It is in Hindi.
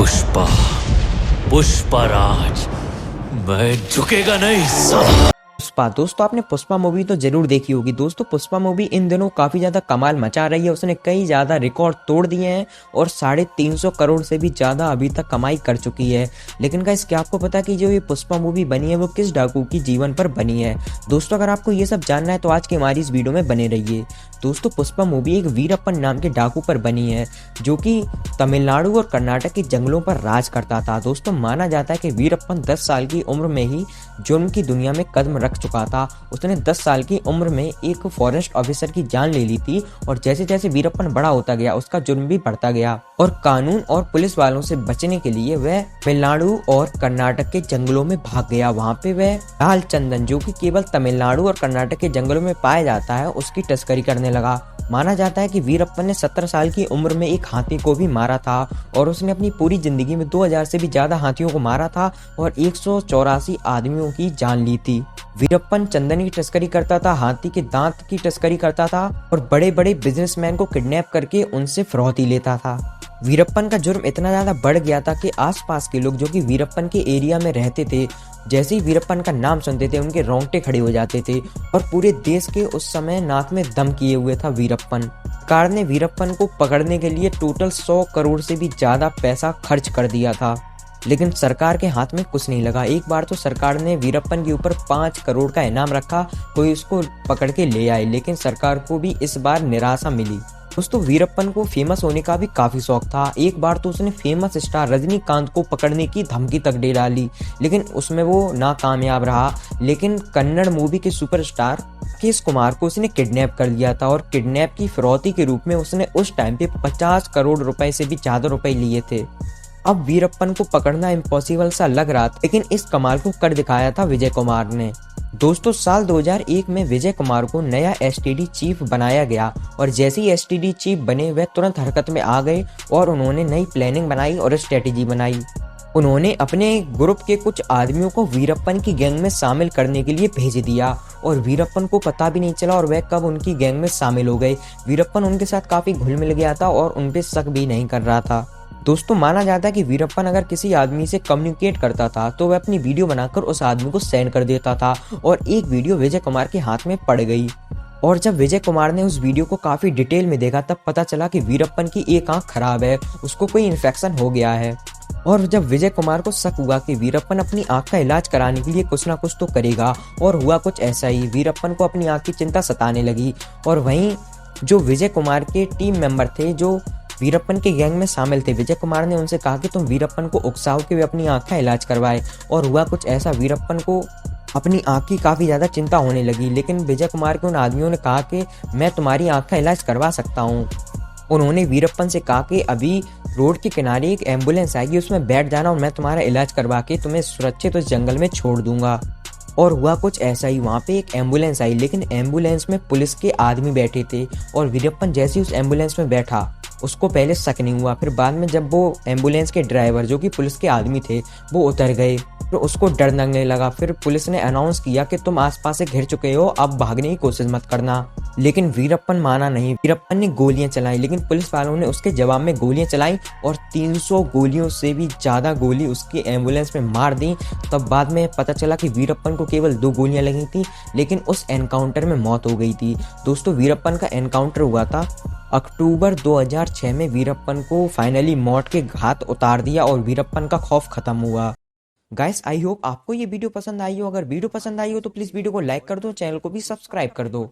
पुष्पा, पुष्पराज, मैं झुकेगा नहीं साला। पुष्पा दोस्तों, आपने पुष्पा मूवी तो जरूर देखी होगी। दोस्तों पुष्पा मूवी इन दिनों काफी ज्यादा कमाल मचा रही है। उसने कई ज्यादा रिकॉर्ड तोड़ दिए हैं और 350 करोड़ से भी ज्यादा अभी तक कमाई कर चुकी है। लेकिन गाइस, क्या आपको पता कि जो ये पुष्पा मूवी बनी है वो किस डाकू की जीवन पर बनी है? दोस्तों अगर आपको ये सब जानना है तो आज की हमारी इस वीडियो में बने रहिए। दोस्तों पुष्पा मूवी एक वीरप्पन नाम के डाकू पर बनी है जो कि तमिलनाडु और कर्नाटक के जंगलों पर राज करता था। दोस्तों माना जाता है कि वीरप्पन 10 साल की उम्र में ही जुर्म की दुनिया में कदम रख चुका था। उसने 10 साल की उम्र में एक फॉरेस्ट ऑफिसर की जान ले ली थी और जैसे जैसे वीरप्पन बड़ा होता गया उसका जुर्म भी बढ़ता गया और कानून और पुलिस वालों से बचने के लिए वह तमिलनाडु और कर्नाटक के जंगलों में भाग गया। वहाँ पे वह लाल चंदन, जो कि केवल तमिलनाडु और कर्नाटक के जंगलों में पाया जाता है, उसकी तस्करी करने लगा। माना जाता है कि वीरप्पन ने 17 साल की उम्र में एक हाथी को भी मारा था और उसने अपनी पूरी जिंदगी में 2000 से भी ज्यादा हाथियों को मारा था और 184 आदमियों की जान ली थी। वीरप्पन चंदन की तस्करी करता था, हाथी के दांत की तस्करी करता था और बड़े बड़े बिजनेसमैन को किडनैप करके उनसे फिरौती लेता था। वीरप्पन का जुर्म इतना ज्यादा बढ़ गया था कि आसपास के लोग जो कि वीरप्पन के एरिया में रहते थे, जैसे ही वीरप्पन का नाम सुनते थे उनके रोंगटे खड़े हो जाते थे और पूरे देश के उस समय नाक में दम किए हुए था वीरप्पन। सरकार ने वीरप्पन को पकड़ने के लिए टोटल 100 करोड़ से भी ज्यादा पैसा खर्च कर दिया था, लेकिन सरकार के हाथ में कुछ नहीं लगा। एक बार तो सरकार ने वीरप्पन के ऊपर 5 करोड़ का इनाम रखा, कोई उसको पकड़ के ले आए, लेकिन सरकार को भी इस बार निराशा मिली। दोस्तों वीरप्पन को फेमस होने का भी काफी शौक था। एक बार तो उसने फेमस स्टार रजनीकांत को पकड़ने की धमकी तक दे डाली, लेकिन उसमें वो नाकामयाब रहा। लेकिन कन्नड़ मूवी के सुपरस्टार राकेश कुमार को उसने किडनैप कर लिया था और किडनैप की फिरौती के रूप में उसने उस टाइम पे 50 करोड़ रुपए से भी ज्यादा रुपए लिए थे। अब वीरप्पन को पकड़ना इम्पॉसिबल सा लग रहा था, लेकिन इस कमाल को कर दिखाया था विजय कुमार ने। दोस्तों साल 2001 में विजय कुमार को नया एसटीडी चीफ बनाया गया और जैसे ही एसटीडी चीफ बने वह तुरंत हरकत में आ गए और उन्होंने नई प्लानिंग बनाई और स्ट्रेटेजी बनाई। उन्होंने अपने ग्रुप के कुछ आदमियों को वीरप्पन की गैंग में शामिल करने के लिए भेज दिया और वीरप्पन को पता भी नहीं चला और वह कब उनकी गैंग में शामिल हो गए। वीरप्पन उनके साथ काफी घुल मिल गया था और उनपे शक भी नहीं कर रहा था। दोस्तों माना जाता है कि वीरप्पन अगर किसी आदमी से कम्युनिकेट करता था तो वह अपनी वीडियो बनाकर उस आदमी को सेंड कर देता था और एक वीडियो विजय कुमार के हाथ में पड़ गई और जब विजय कुमार ने उस वीडियो को काफी डिटेल में देखा तब पता चला कि वीरप्पन की एक आंख खराब है, उसको कोई इन्फेक्शन हो गया है। और जब विजय कुमार को शक हुआ कि वीरप्पन अपनी आंख का इलाज कराने के लिए कुछ ना कुछ तो करेगा, और हुआ कुछ ऐसा ही। वीरप्पन को अपनी आंख की चिंता सताने लगी और वहीं जो विजय कुमार के टीम मेंबर थे जो वीरप्पन के गैंग में शामिल थे, विजय कुमार ने उनसे कहा कि तुम वीरप्पन को उकसाओ कि वे अपनी आंख का इलाज करवाए। और हुआ कुछ ऐसा, वीरप्पन को अपनी आंख की काफी ज्यादा चिंता होने लगी, लेकिन विजय कुमार के उन आदमियों ने कहा कि मैं तुम्हारी आंख का इलाज करवा सकता हूँ। उन्होंने वीरप्पन से कहा कि अभी रोड के किनारे एक एम्बुलेंस आएगी, उसमें बैठ जाना और मैं तुम्हारा इलाज करवा के तुम्हें सुरक्षित उस जंगल में छोड़ दूंगा। और हुआ कुछ ऐसा ही, वहाँ पे एक एम्बुलेंस आई, लेकिन एम्बुलेंस में पुलिस के आदमी बैठे थे और वीरप्पन जैसे ही उस एम्बुलेंस में बैठा उसको पहले शक नहीं हुआ। फिर बाद में जब वो एम्बुलेंस के ड्राइवर जो कि पुलिस के आदमी थे वो उतर गए तो उसको डर लगने लगा। फिर पुलिस ने अनाउंस किया कि तुम आसपास से घिर चुके हो, अब भागने की कोशिश मत करना। लेकिन वीरप्पन माना नहीं। वीरप्पन ने गोलियां चलाई, लेकिन पुलिस वालों ने उसके जवाब में गोलियां चलाई और 300 गोलियों से भी ज्यादा गोली उसकी एम्बुलेंस में मार दी। तब बाद में पता चला कि वीरप्पन को केवल 2 गोलियां लगी थी, लेकिन उस एनकाउंटर में मौत हो गई थी। दोस्तों वीरप्पन का एनकाउंटर हुआ था अक्टूबर 2006 में। वीरप्पन को फाइनली मौत के घाट उतार दिया और वीरप्पन का खौफ खत्म हुआ। गाइस आई होप आपको ये वीडियो पसंद आई हो। अगर वीडियो पसंद आई हो तो प्लीज वीडियो को लाइक कर दो, चैनल को भी सब्सक्राइब कर दो।